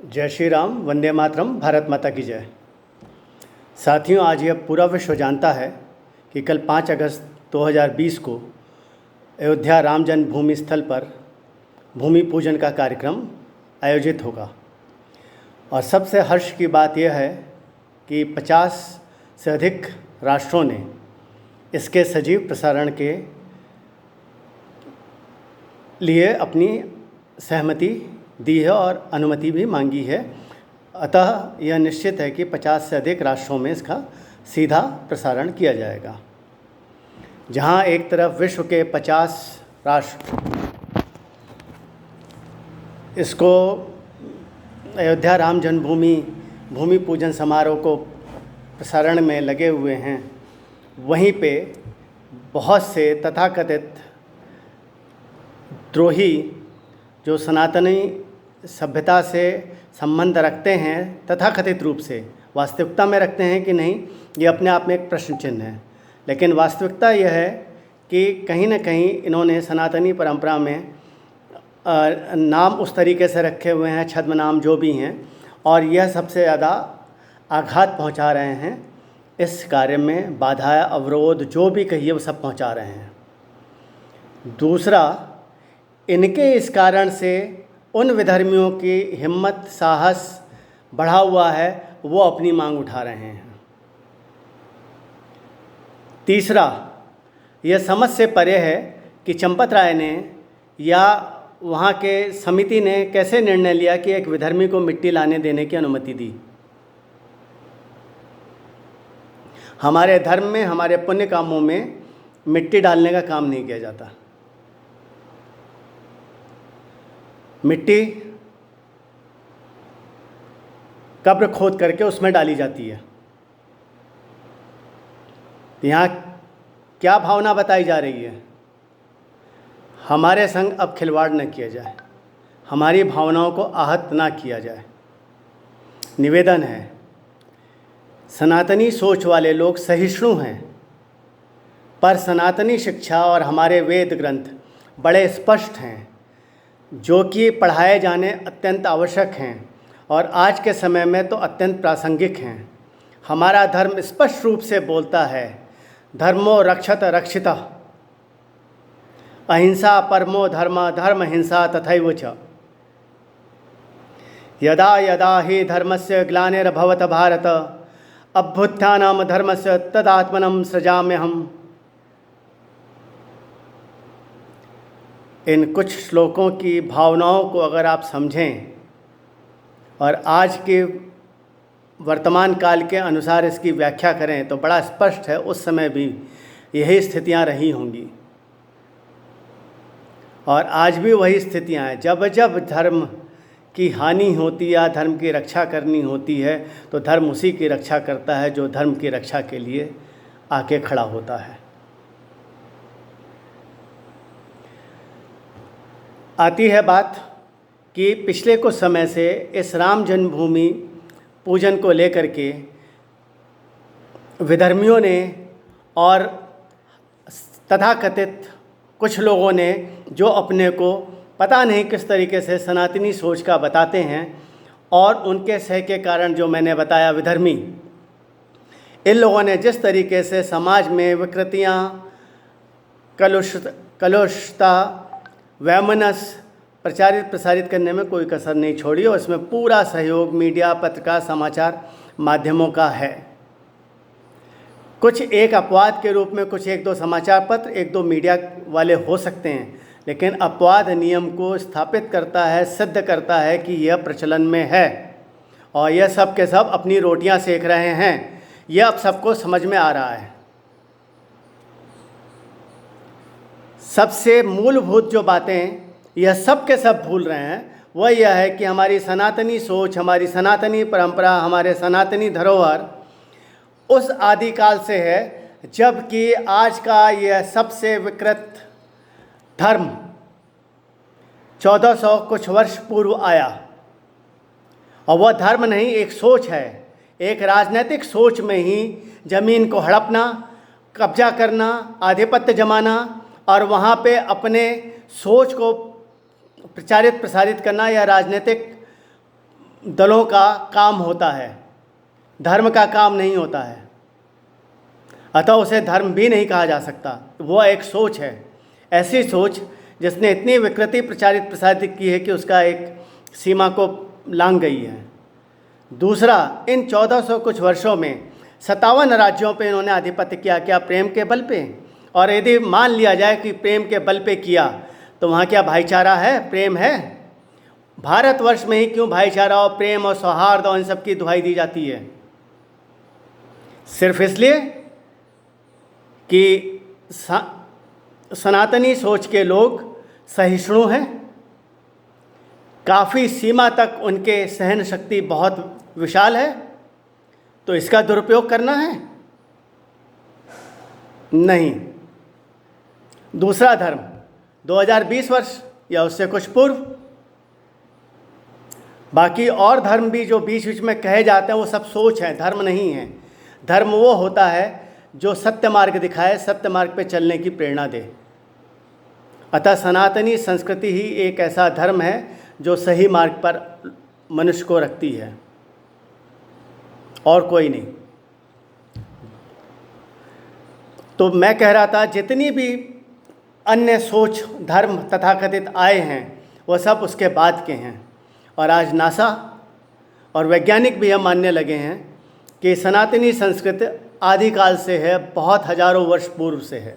जय श्री राम, वंदे मातरम, भारत माता की जय। साथियों, आज यह पूरा विश्व जानता है कि कल 5 अगस्त 2020 को अयोध्या राम जन्मभूमि स्थल पर भूमि पूजन का कार्यक्रम आयोजित होगा। और सबसे हर्ष की बात यह है कि 50 से अधिक राष्ट्रों ने इसके सजीव प्रसारण के लिए अपनी सहमति दी है और अनुमति भी मांगी है। अतः यह निश्चित है कि 50 से अधिक राष्ट्रों में इसका सीधा प्रसारण किया जाएगा। जहां एक तरफ विश्व के 50 राष्ट्र इसको अयोध्या राम जन्मभूमि भूमि पूजन समारोह को प्रसारण में लगे हुए हैं, वहीं पे बहुत से तथाकथित द्रोही जो सनातनी सभ्यता से संबंध रखते हैं, तथाकथित रूप से, वास्तविकता में रखते हैं कि नहीं, ये अपने आप में एक प्रश्न चिन्ह है। लेकिन वास्तविकता यह है कि कहीं न कहीं इन्होंने सनातनी परंपरा में नाम उस तरीके से रखे हुए हैं, छद्म नाम जो भी हैं, और यह सबसे ज़्यादा आघात पहुंचा रहे हैं। इस कार्य में बाधा, अवरोध जो भी कहिए वो सब पहुंचा रहे हैं। दूसरा, इनके इस कारण से उन विधर्मियों की हिम्मत, साहस बढ़ा हुआ है, वो अपनी मांग उठा रहे हैं। तीसरा, यह समझ से परे है कि चंपत राय ने या वहाँ के समिति ने कैसे निर्णय लिया कि एक विधर्मी को मिट्टी लाने देने की अनुमति दी। हमारे धर्म में, हमारे पुण्य कामों में मिट्टी डालने का काम नहीं किया जाता। मिट्टी कब्र खोद करके उसमें डाली जाती है। यहाँ क्या भावना बताई जा रही है? हमारे संग अब खिलवाड़ न किया जाए, हमारी भावनाओं को आहत ना किया जाए। निवेदन है, सनातनी सोच वाले लोग सहिष्णु हैं, पर सनातनी शिक्षा और हमारे वेद ग्रंथ बड़े स्पष्ट हैं, जो कि पढ़ाए जाने अत्यंत आवश्यक हैं और आज के समय में तो अत्यंत प्रासंगिक हैं। हमारा धर्म स्पष्ट रूप से बोलता है, धर्मो रक्षत रक्षिता, अहिंसा परमो धर्म, धर्म हिंसा तथैव च। यदा यदा हि धर्मस्य ग्लानिर्भवत भारत, अभ्युत्थानं धर्मस्य तदात्मनं सृजाम्यहम्। इन कुछ श्लोकों की भावनाओं को अगर आप समझें और आज के वर्तमान काल के अनुसार इसकी व्याख्या करें तो बड़ा स्पष्ट है, उस समय भी यही स्थितियां रही होंगी और आज भी वही स्थितियां हैं। जब जब धर्म की हानि होती है या धर्म की रक्षा करनी होती है तो धर्म उसी की रक्षा करता है जो धर्म की रक्षा के लिए आके खड़ा होता है। आती है बात कि पिछले कुछ समय से इस राम जन्मभूमि पूजन को लेकर के विधर्मियों ने और तथाकथित कुछ लोगों ने, जो अपने को पता नहीं किस तरीके से सनातनी सोच का बताते हैं, और उनके सह के कारण जो मैंने बताया विधर्मी, इन लोगों ने जिस तरीके से समाज में विकृतियाँ, कलुषता, वैमनस प्रचारित प्रसारित करने में कोई कसर नहीं छोड़ी और इसमें पूरा सहयोग मीडिया, पत्रकार, समाचार माध्यमों का है। कुछ एक अपवाद के रूप में कुछ एक दो समाचार पत्र, एक दो मीडिया वाले हो सकते हैं, लेकिन अपवाद नियम को स्थापित करता है, सिद्ध करता है कि यह प्रचलन में है और यह सब के सब अपनी रोटियां सेक रहे हैं। यह अब सबको समझ में आ रहा है। सबसे मूलभूत जो बातें यह सब के सब भूल रहे हैं, वह यह है कि हमारी सनातनी सोच, हमारी सनातनी परंपरा, हमारे सनातनी धरोहर उस आदिकाल से है, जबकि आज का यह सबसे विकृत धर्म 1400 कुछ वर्ष पूर्व आया। और वह धर्म नहीं, एक सोच है। एक राजनीतिक सोच में ही ज़मीन को हड़पना, कब्जा करना, आधिपत्य जमाना और वहाँ पे अपने सोच को प्रचारित प्रसारित करना या राजनीतिक दलों का काम होता है, धर्म का काम नहीं होता है। अतः उसे धर्म भी नहीं कहा जा सकता। वो एक सोच है, ऐसी सोच जिसने इतनी विकृति प्रसारित की है कि उसका एक सीमा को लांघ गई है। दूसरा, इन 1400 कुछ वर्षों में 57 राज्यों पे इन्होंने आधिपत्य किया। क्या प्रेम के बल पे? और यदि मान लिया जाए कि प्रेम के बल पे किया, तो वहाँ क्या भाईचारा है, प्रेम है? भारतवर्ष में ही क्यों भाईचारा और प्रेम और सौहार्द और इन सब की दुहाई दी जाती है? सिर्फ इसलिए कि सनातनी सोच के लोग सहिष्णु हैं, काफ़ी सीमा तक उनके सहन शक्ति बहुत विशाल है, तो इसका दुरुपयोग करना है? नहीं। दूसरा धर्म 2020 वर्ष या उससे कुछ पूर्व, बाकी और धर्म भी जो बीच बीच में कहे जाते हैं वो सब सोच है, धर्म नहीं है। धर्म वो होता है जो सत्य मार्ग दिखाए, सत्य मार्ग पे चलने की प्रेरणा दे। अतः सनातनी संस्कृति ही एक ऐसा धर्म है जो सही मार्ग पर मनुष्य को रखती है, और कोई नहीं। तो मैं कह रहा था, जितनी भी अन्य सोच धर्म तथाकथित आए हैं वह सब उसके बाद के हैं। और आज नासा और वैज्ञानिक भी हम मानने लगे हैं कि सनातनी संस्कृति आदिकाल से है, बहुत हजारों वर्ष पूर्व से है।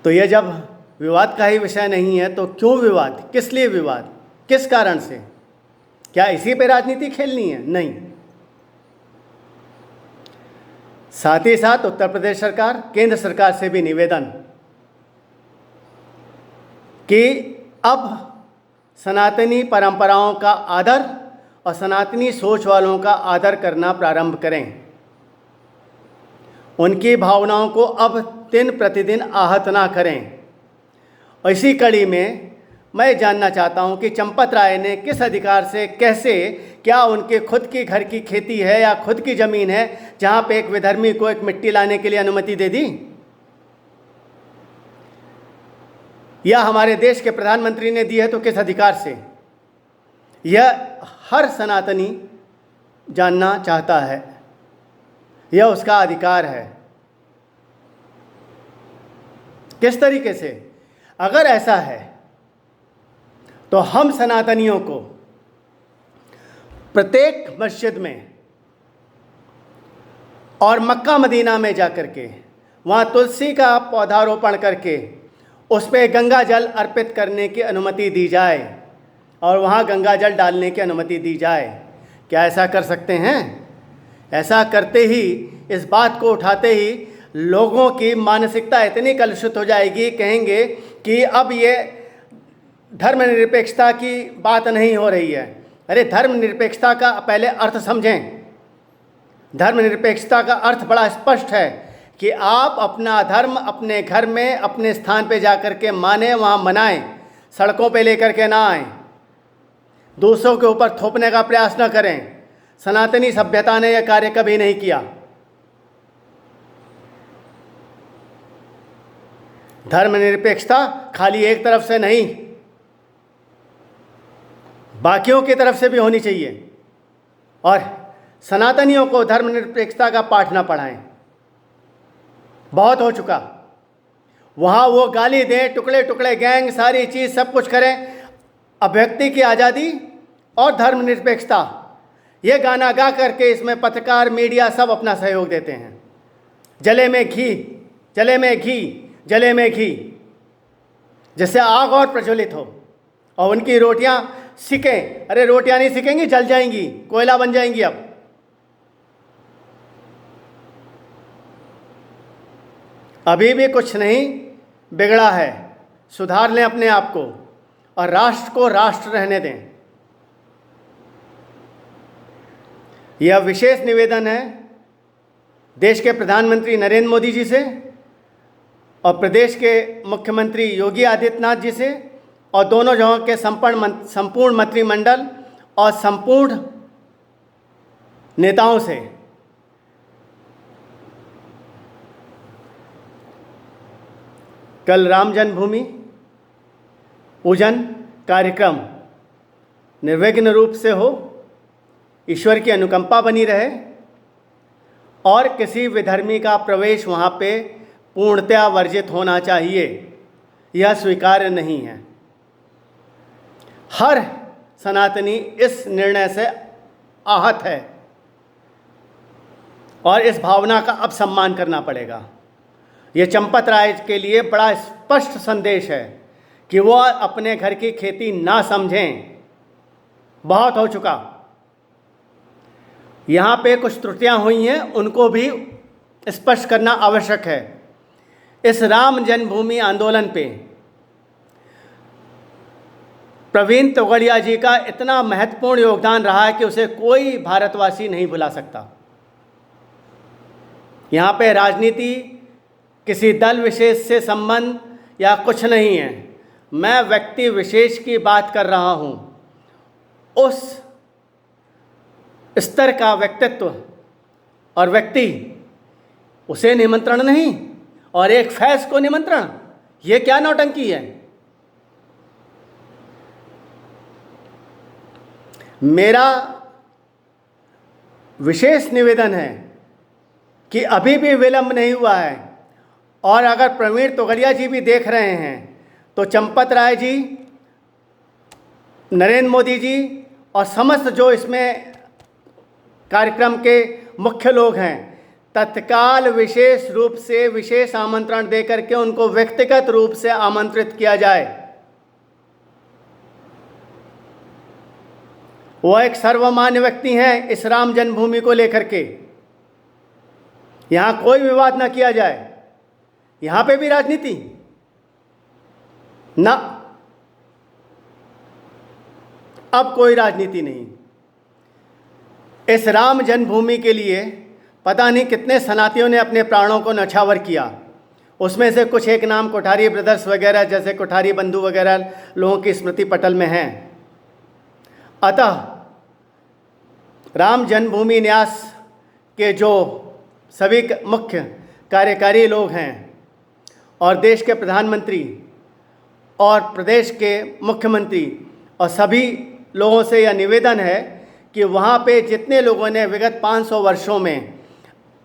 तो यह जब विवाद का ही विषय नहीं है, तो क्यों विवाद, किस लिए विवाद, किस कारण से? क्या इसी पे राजनीति खेलनी है? नहीं। साथ ही साथ उत्तर प्रदेश सरकार, केंद्र सरकार से भी निवेदन कि अब सनातनी परंपराओं का आदर और सनातनी सोच वालों का आदर करना प्रारंभ करें। उनकी भावनाओं को अब दिन प्रतिदिन आहत ना करें। और इसी कड़ी में मैं जानना चाहता हूं कि चंपत राय ने किस अधिकार से, कैसे, क्या उनके खुद की घर की खेती है या खुद की ज़मीन है जहां पे एक विधर्मी को एक मिट्टी लाने के लिए अनुमति दे दी? या हमारे देश के प्रधानमंत्री ने दी है तो किस अधिकार से? यह हर सनातनी जानना चाहता है, यह उसका अधिकार है। किस तरीके से? अगर ऐसा है तो हम सनातनियों को प्रत्येक मस्जिद में और मक्का मदीना में जाकर के वहाँ तुलसी का पौधारोपण करके उस पर गंगा जल अर्पित करने की अनुमति दी जाए और वहाँ गंगा जल डालने की अनुमति दी जाए। क्या ऐसा कर सकते हैं? ऐसा करते ही, इस बात को उठाते ही लोगों की मानसिकता इतनी कलुषित हो जाएगी, कहेंगे कि अब ये धर्मनिरपेक्षता की बात नहीं हो रही है। अरे धर्मनिरपेक्षता का पहले अर्थ समझें। धर्मनिरपेक्षता का अर्थ बड़ा स्पष्ट है कि आप अपना धर्म अपने घर में, अपने स्थान पे जाकर के माने, वहाँ मनाएं, सड़कों पे लेकर के ना आएं, दूसरों के ऊपर थोपने का प्रयास न करें। सनातनी सभ्यता ने यह कार्य कभी नहीं किया। धर्मनिरपेक्षता खाली एक तरफ से नहीं, बाकियों की तरफ से भी होनी चाहिए। और सनातनियों को धर्मनिरपेक्षता का पाठ ना पढ़ाएं। बहुत हो चुका। वहाँ वो गाली दें, टुकड़े टुकड़े गैंग, सारी चीज़ सब कुछ करें। अभिव्यक्ति की आज़ादी और धर्मनिरपेक्षता, ये गाना गा करके इसमें पत्रकार, मीडिया सब अपना सहयोग देते हैं। जले में घी, जले में घी, जले में घी, जिससे आग और प्रज्वलित हो और उनकी रोटियां सिकें। अरे रोटियां नहीं सिकेंगी, जल जाएंगी, कोयला बन जाएंगी। अब अभी भी कुछ नहीं बिगड़ा है। सुधार लें अपने आप को और राष्ट्र को राष्ट्र रहने दें। यह विशेष निवेदन है देश के प्रधानमंत्री नरेंद्र मोदी जी से और प्रदेश के मुख्यमंत्री योगी आदित्यनाथ जी से और दोनों जगहों के संपूर्ण मंत्रिमंडल और संपूर्ण नेताओं से। कल राम जन्मभूमि पूजन कार्यक्रम निर्विघ्न रूप से हो, ईश्वर की अनुकंपा बनी रहे और किसी विधर्मी का प्रवेश वहाँ पे पूर्णतया वर्जित होना चाहिए, यह स्वीकार्य नहीं है। हर सनातनी इस निर्णय से आहत है और इस भावना का अब सम्मान करना पड़ेगा। ये चंपत राय के लिए बड़ा स्पष्ट संदेश है कि वो अपने घर की खेती ना समझें, बहुत हो चुका। यहाँ पे कुछ त्रुटियां हुई हैं, उनको भी स्पष्ट करना आवश्यक है। इस राम जन्मभूमि आंदोलन पे प्रवीण तोगड़िया जी का इतना महत्वपूर्ण योगदान रहा है कि उसे कोई भारतवासी नहीं भुला सकता। यहाँ पे राजनीति किसी दल विशेष से संबंध या कुछ नहीं है। मैं व्यक्ति विशेष की बात कर रहा हूँ। उस स्तर का व्यक्तित्व और व्यक्ति, उसे निमंत्रण नहीं और एक फैज को निमंत्रण, ये क्या नौटंकी है। मेरा विशेष निवेदन है कि अभी भी विलंब नहीं हुआ है और अगर प्रवीण तोगड़िया जी भी देख रहे हैं तो चंपत राय जी, नरेंद्र मोदी जी और समस्त जो इसमें कार्यक्रम के मुख्य लोग हैं, तत्काल विशेष रूप से विशेष आमंत्रण देकर के उनको व्यक्तिगत रूप से आमंत्रित किया जाए। वो एक सर्वमान्य व्यक्ति हैं इस राम जन्मभूमि को लेकर के। यहाँ कोई विवाद ना किया जाए। यहाँ पे भी राजनीति ना, अब कोई राजनीति नहीं। इस राम जन्मभूमि के लिए पता नहीं कितने सनातियों ने अपने प्राणों को न्यौछावर किया। उसमें से कुछ एक नाम कोठारी ब्रदर्स वगैरह, जैसे कोठारी बंधु वगैरह लोगों की स्मृति पटल में हैं। अतः राम जन्मभूमि न्यास के जो सभी मुख्य कार्यकारी लोग हैं और देश के प्रधानमंत्री और प्रदेश के मुख्यमंत्री और सभी लोगों से यह निवेदन है कि वहाँ पे जितने लोगों ने विगत 500 वर्षों में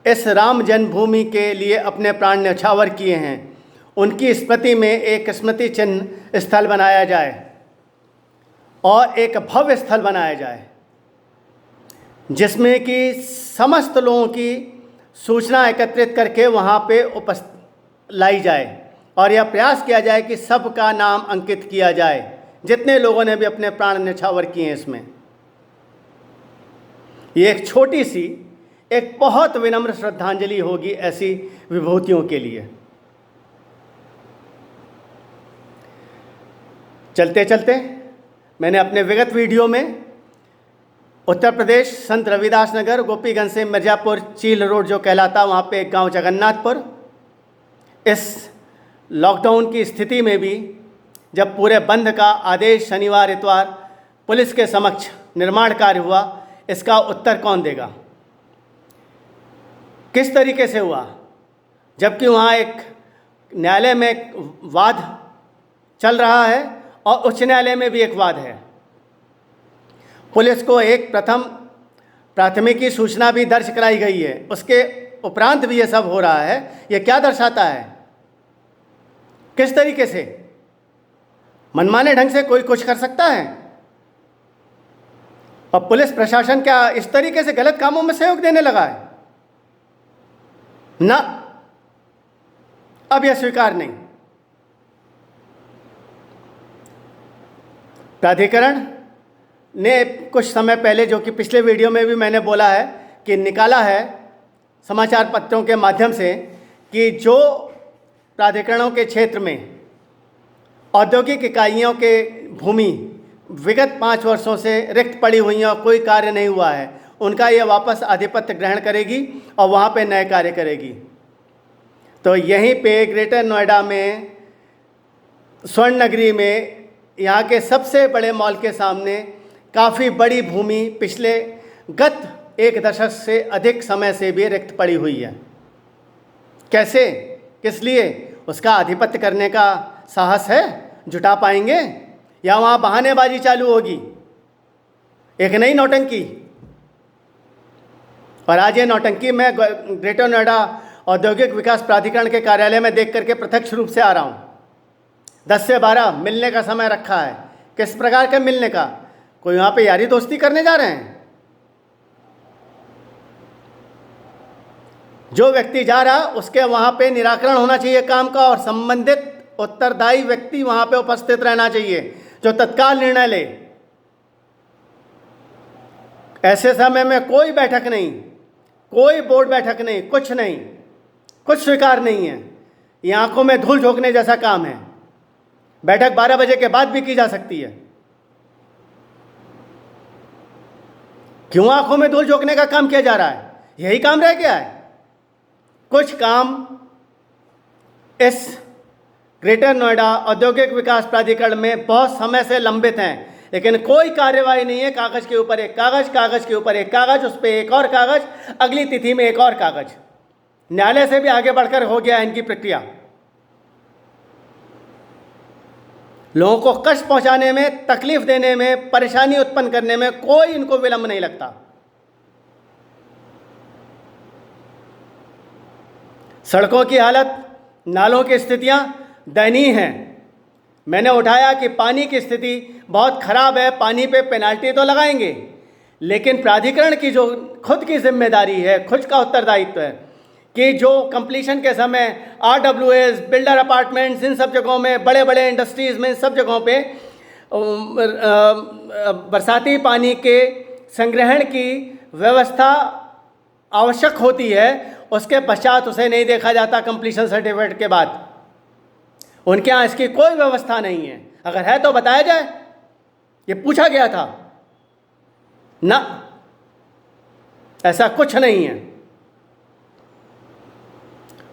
इस राम जन्मभूमि के लिए अपने प्राण न्यौछावर किए हैं, उनकी स्मृति में एक स्मृति चिन्ह स्थल बनाया जाए और एक भव्य स्थल बनाया जाए, जिसमें कि समस्त लोगों की सूचना एकत्रित करके वहाँ पे लाई जाए और यह प्रयास किया जाए कि सबका नाम अंकित किया जाए, जितने लोगों ने भी अपने प्राण न्यौछावर किए हैं। इसमें ये एक छोटी सी, एक बहुत विनम्र श्रद्धांजलि होगी ऐसी विभूतियों के लिए। चलते चलते मैंने अपने विगत वीडियो में उत्तर प्रदेश संत रविदास नगर, गोपीगंज से मिर्ज़ापुर चील रोड जो कहलाता, वहाँ पे एक गांव जगन्नाथपुर, इस लॉकडाउन की स्थिति में भी जब पूरे बंद का आदेश शनिवार इतवार पुलिस के समक्ष निर्माण कार्य हुआ, इसका उत्तर कौन देगा, किस तरीके से हुआ, जबकि वहाँ एक न्यायालय में वाद चल रहा है और उच्च न्यायालय में भी एक वाद है। पुलिस को एक प्रथम प्राथमिकी सूचना भी दर्ज कराई गई है, उसके उपरांत भी ये सब हो रहा है। ये क्या दर्शाता है, किस तरीके से मनमाने ढंग से कोई कुछ कर सकता है और पुलिस प्रशासन क्या इस तरीके से गलत कामों में सहयोग देने लगा है? ना, अब यह स्वीकार नहीं। प्राधिकरण ने कुछ समय पहले, जो कि पिछले वीडियो में भी मैंने बोला है कि निकाला है समाचार पत्रों के माध्यम से, कि जो प्राधिकरणों के क्षेत्र में औद्योगिक इकाइयों के भूमि विगत 5 वर्षों से रिक्त पड़ी हुई हैं और कोई कार्य नहीं हुआ है, उनका यह वापस आधिपत्य ग्रहण करेगी और वहाँ पे नए कार्य करेगी। तो यहीं पे ग्रेटर नोएडा में स्वर्ण नगरी में यहाँ के सबसे बड़े मॉल के सामने काफ़ी बड़ी भूमि पिछले गत 1 दशक से अधिक समय से भी रिक्त पड़ी हुई है। कैसे, किस लिए? उसका आधिपत्य करने का साहस है, जुटा पाएंगे, या वहाँ बहानेबाजी चालू होगी? एक नई नौटंकी। और आज ये नौटंकी मैं ग्रेटर नोएडा औद्योगिक विकास प्राधिकरण के कार्यालय में देख करके प्रत्यक्ष रूप से आ रहा हूँ। 10 से 12 मिलने का समय रखा है। किस प्रकार के मिलने का? कोई वहाँ पे यारी दोस्ती करने जा रहे हैं? जो व्यक्ति जा रहा उसके वहाँ पे निराकरण होना चाहिए काम का, और संबंधित उत्तरदायी व्यक्ति वहाँ पे उपस्थित रहना चाहिए जो तत्काल निर्णय ले। ऐसे समय में कोई बैठक नहीं, कोई बोर्ड बैठक नहीं, कुछ नहीं, कुछ स्वीकार नहीं है। ये आंखों में धूल झोंकने जैसा काम है। बैठक 12 बजे के बाद भी की जा सकती है। क्यों आंखों में धूल झोंकने का काम किया जा रहा है? यही काम रह गया है। कुछ काम इस ग्रेटर नोएडा औद्योगिक विकास प्राधिकरण में बहुत समय से लंबित हैं, लेकिन कोई कार्यवाही नहीं है। कागज के ऊपर एक कागज, कागज के ऊपर एक कागज, उस पर एक और कागज, अगली तिथि में एक और कागज। न्यायालय से भी आगे बढ़कर हो गया इनकी प्रक्रिया। लोगों को कष्ट पहुंचाने में, तकलीफ देने में, परेशानी उत्पन्न करने में कोई इनको विलंब नहीं लगता। सड़कों की हालत, नालों की स्थितियां दयनीय हैं। मैंने उठाया कि पानी की स्थिति बहुत खराब है, पानी पे पेनाल्टी तो लगाएंगे, लेकिन प्राधिकरण की जो खुद की जिम्मेदारी है, खुद का उत्तरदायित्व है कि जो कंप्लीशन के समय RWAs, बिल्डर अपार्टमेंट्स, इन सब जगहों में, बड़े बड़े इंडस्ट्रीज़ में, इन सब जगहों पे बरसाती पानी के संग्रहण की व्यवस्था आवश्यक होती है, उसके पश्चात उसे नहीं देखा जाता कंप्लीशन सर्टिफिकेट के बाद। उनके यहाँ इसकी कोई व्यवस्था नहीं है। अगर है तो बताया जाए। ये पूछा गया था ना, ऐसा कुछ नहीं है।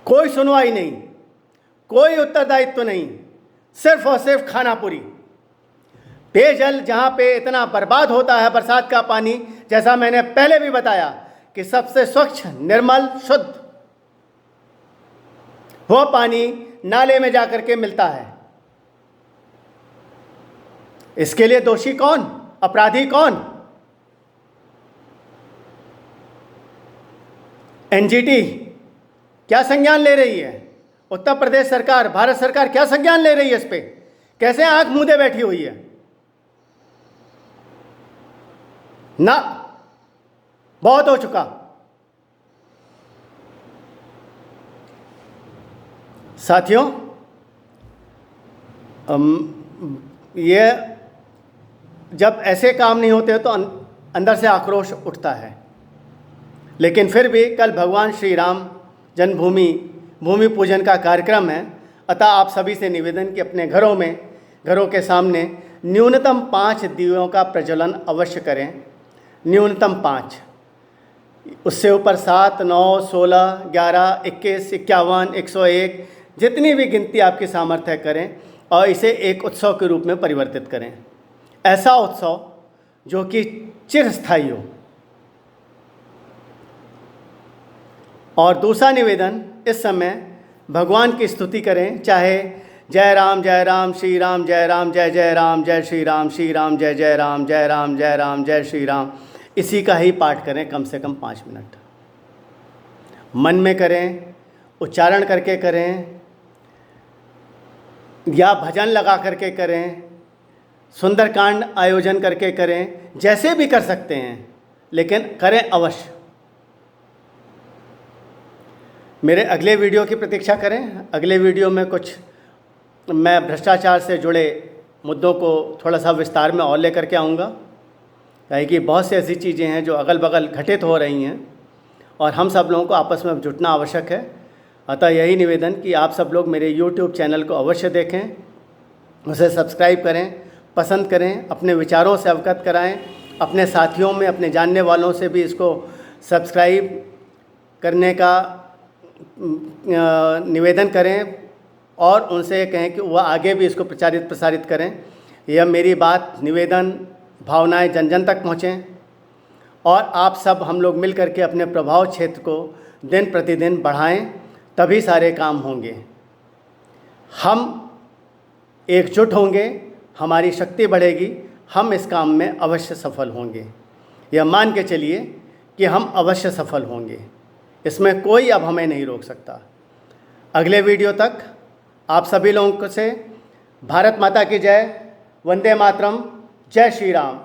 कोई सुनवाई नहीं, कोई उत्तरदायित्व नहीं, सिर्फ और सिर्फ खानापुरी। पेयजल जहाँ पे इतना बर्बाद होता है, बरसात का पानी, जैसा मैंने पहले भी बताया कि सबसे स्वच्छ, निर्मल, शुद्ध वो पानी नाले में जाकर के मिलता है। इसके लिए दोषी कौन? अपराधी कौन? एनजीटी क्या संज्ञान ले रही है? उत्तर प्रदेश सरकार, भारत सरकार क्या संज्ञान ले रही है इस पे? कैसे आंख मूंदे बैठी हुई है? ना, बहुत हो चुका। साथियों, ये जब ऐसे काम नहीं होते तो अंदर से आक्रोश उठता है। लेकिन फिर भी कल भगवान श्री राम जन्मभूमि भूमि पूजन का कार्यक्रम है, अतः आप सभी से निवेदन कि अपने घरों में, घरों के सामने न्यूनतम 5 दियों का प्रज्वलन अवश्य करें। न्यूनतम 5, उससे ऊपर 7, 9, 16, 11, 21, 51, 101, जितनी भी गिनती आपकी सामर्थ्य करें और इसे एक उत्सव के रूप में परिवर्तित करें। ऐसा उत्सव जो कि चिरस्थायी हो। और दूसरा निवेदन, इस समय भगवान की स्तुति करें, चाहे जय राम श्री राम, जय राम जय राम, जय श्री राम जय जय राम, जय राम जय श्री राम, इसी का ही पाठ करें कम से कम 5 मिनट। मन में करें, उच्चारण करके करें, या भजन लगा करके करें, सुंदरकांड आयोजन करके करें, जैसे भी कर सकते हैं, लेकिन करें अवश्य। मेरे अगले वीडियो की प्रतीक्षा करें। अगले वीडियो में कुछ मैं भ्रष्टाचार से जुड़े मुद्दों को थोड़ा सा विस्तार में और लेकर के आऊँगा, कि बहुत सी ऐसी चीज़ें हैं जो अगल बगल घटित हो रही हैं और हम सब लोगों को आपस में जुटना आवश्यक है। अतः यही निवेदन कि आप सब लोग मेरे YouTube चैनल को अवश्य देखें, उसे सब्सक्राइब करें, पसंद करें, अपने विचारों से अवगत कराएं, अपने साथियों में, अपने जानने वालों से भी इसको सब्सक्राइब करने का निवेदन करें और उनसे कहें कि वह आगे भी इसको प्रसारित करें। यह मेरी बात, निवेदन, भावनाएं जन जन तक पहुँचें और आप सब हम लोग मिल करके अपने प्रभाव क्षेत्र को दिन प्रतिदिन बढ़ाएं, तभी सारे काम होंगे। हम एकजुट होंगे, हमारी शक्ति बढ़ेगी, हम इस काम में अवश्य सफल होंगे। यह मान के चलिए कि हम अवश्य सफल होंगे, इसमें कोई अब हमें नहीं रोक सकता। अगले वीडियो तक आप सभी लोगों से भारत माता की जय, वंदे मातरम, जय श्री राम।